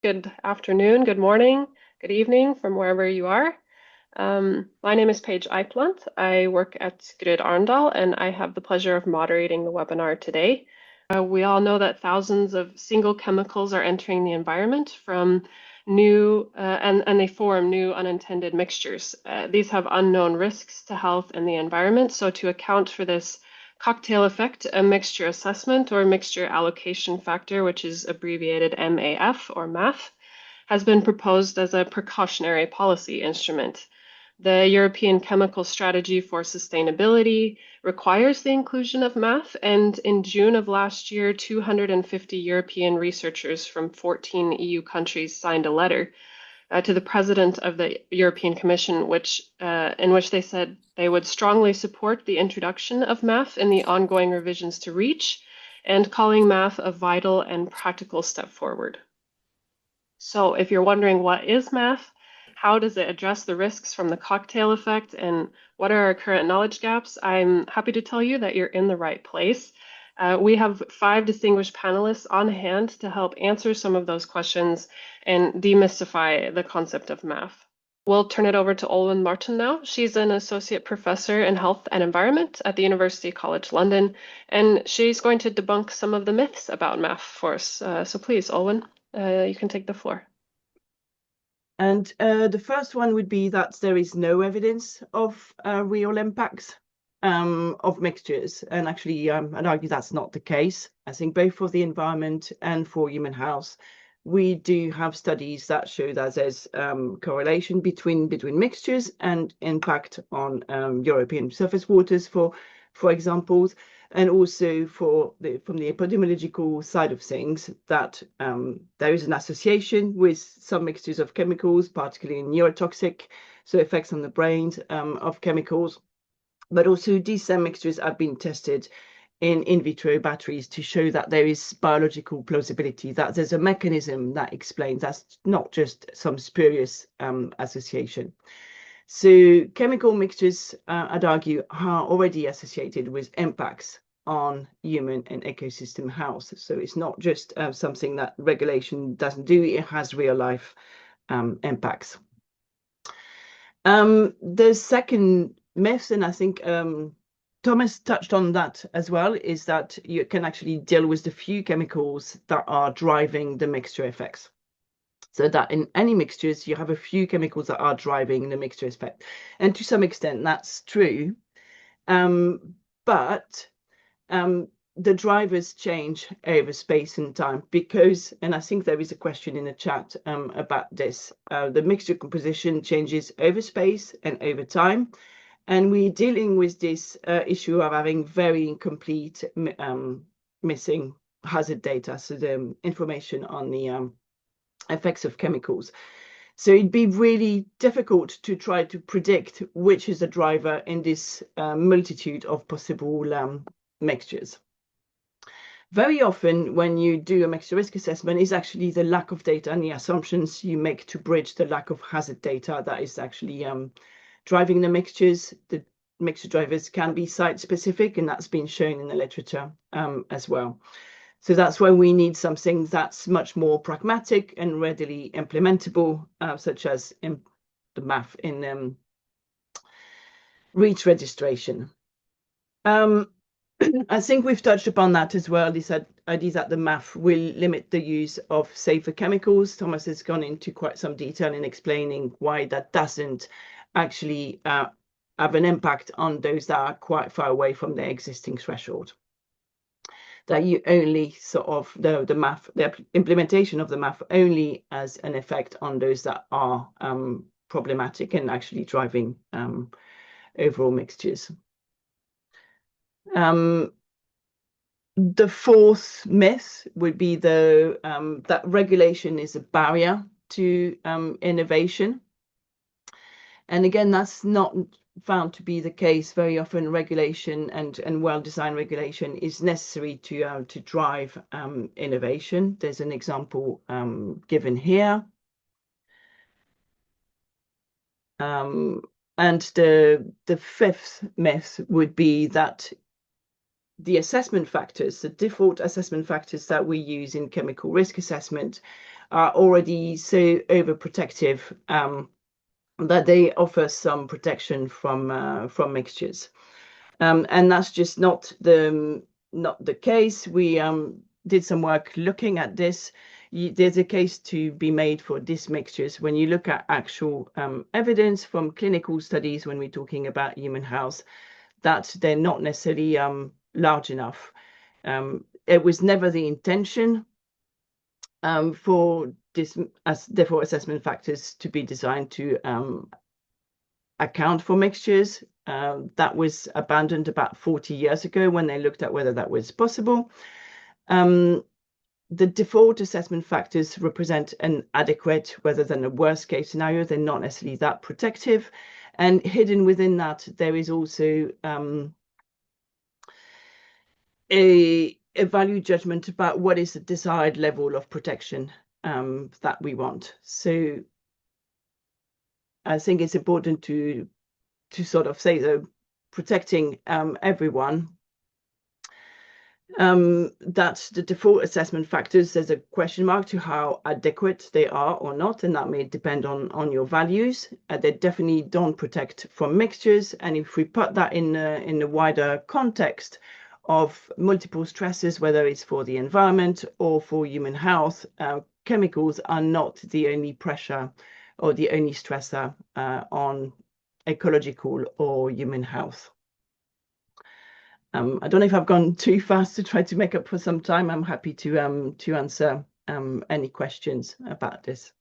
Good afternoon, good morning, good evening from wherever you are. My name is Paige Eiplant. I work at Grid Arendal, and I have the pleasure of moderating the webinar today. We all know that thousands of single chemicals are entering the environment from new, and they form new unintended mixtures. These have unknown risks to health and the environment. So to account for this cocktail effect, a mixture assessment or mixture allocation factor, which is abbreviated MAF or MAF, has been proposed as a precautionary policy instrument. The European Chemical Strategy for Sustainability requires the inclusion of MAF, and in June of last year, 250 European researchers from 14 EU countries signed a letter to the President of the European Commission, in which they said they would strongly support the introduction of MAF in the ongoing revisions to REACH, and calling MAF a vital and practical step forward. So if you're wondering what is MAF, how does it address the risks from the cocktail effect, and what are our current knowledge gaps, I'm happy to tell you that you're in the right place. We have 5 distinguished panelists on hand to help answer some of those questions and demystify the concept of MAF. We'll turn it over to Olwenn Martin now. She's an associate professor in health and environment at the University College London, and she's going to debunk some of the myths about MAF for us. So please, Olwenn, you can take the floor. And the first one would be that there is no evidence of real impacts of mixtures. And actually, I'd argue that's not the case. I think both for the environment and for human health, we do have studies that show that there's correlation between mixtures and impact on European surface waters, for examples, and also from the epidemiological side of things, that there is an association with some mixtures of chemicals, particularly neurotoxic, so effects on the brains of chemicals. But also these same mixtures have been tested in vitro batteries to show that there is biological plausibility, that there's a mechanism that explains that's not just some spurious association. So chemical mixtures, I'd argue, are already associated with impacts on human and ecosystem health. So it's not just something that regulation doesn't do, it has real life impacts. The second myth, and I think Thomas touched on that as well, is that you can actually deal with the few chemicals that are driving the mixture effects. So that in any mixtures, you have a few chemicals that are driving the mixture effect. And to some extent, that's true. But the drivers change over space and time because, and I think there is a question in the chat about this, the mixture composition changes over space and over time. And we're dealing with this issue of having very incomplete missing hazard data, so the information on the effects of chemicals. So it'd be really difficult to try to predict which is the driver in this multitude of possible mixtures. Very often when you do a mixture risk assessment, is actually the lack of data and the assumptions you make to bridge the lack of hazard data that is actually driving the mixtures. The mixture drivers can be site specific, and that's been shown in the literature as well. So that's why we need something that's much more pragmatic and readily implementable, such as in the MAF in REACH registration. I think we've touched upon that as well, this idea that the MAF will limit the use of safer chemicals. Thomas has gone into quite some detail in explaining why that doesn't actually have an impact on those that are quite far away from their existing threshold. That you only sort of, the MAF, the implementation of the MAF only has an effect on those that are problematic and actually driving overall mixtures. The fourth myth would be that regulation is a barrier to innovation. And again, that's not found to be the case. Very often regulation and well-designed regulation is necessary to drive innovation. There's an example given here. And the fifth myth would be that the assessment factors, the default assessment factors that we use in chemical risk assessment, are already so overprotective that they offer some protection from mixtures. And that's just not the case. We did some work looking at this. There's a case to be made for these mixtures. When you look at actual evidence from clinical studies, when we're talking about human health, that they're not necessarily large enough. It was never the intention for this as default assessment factors to be designed to account for mixtures. That was abandoned about 40 years ago when they looked at whether that was possible. The default assessment factors represent an adequate rather than a worst case scenario. They're not necessarily that protective. And hidden within that, there is also a value judgment about what is the desired level of protection that we want. So I think it's important to sort of say that protecting everyone, that the default assessment factors, there's a question mark to how adequate they are or not, and that may depend on your values. They definitely don't protect from mixtures, and if we put that in the wider context of multiple stresses, whether it's for the environment or for human health, chemicals are not the only pressure or the only stressor on ecological or human health. I don't know if I've gone too fast to try to make up for some time. I'm happy to answer any questions about this.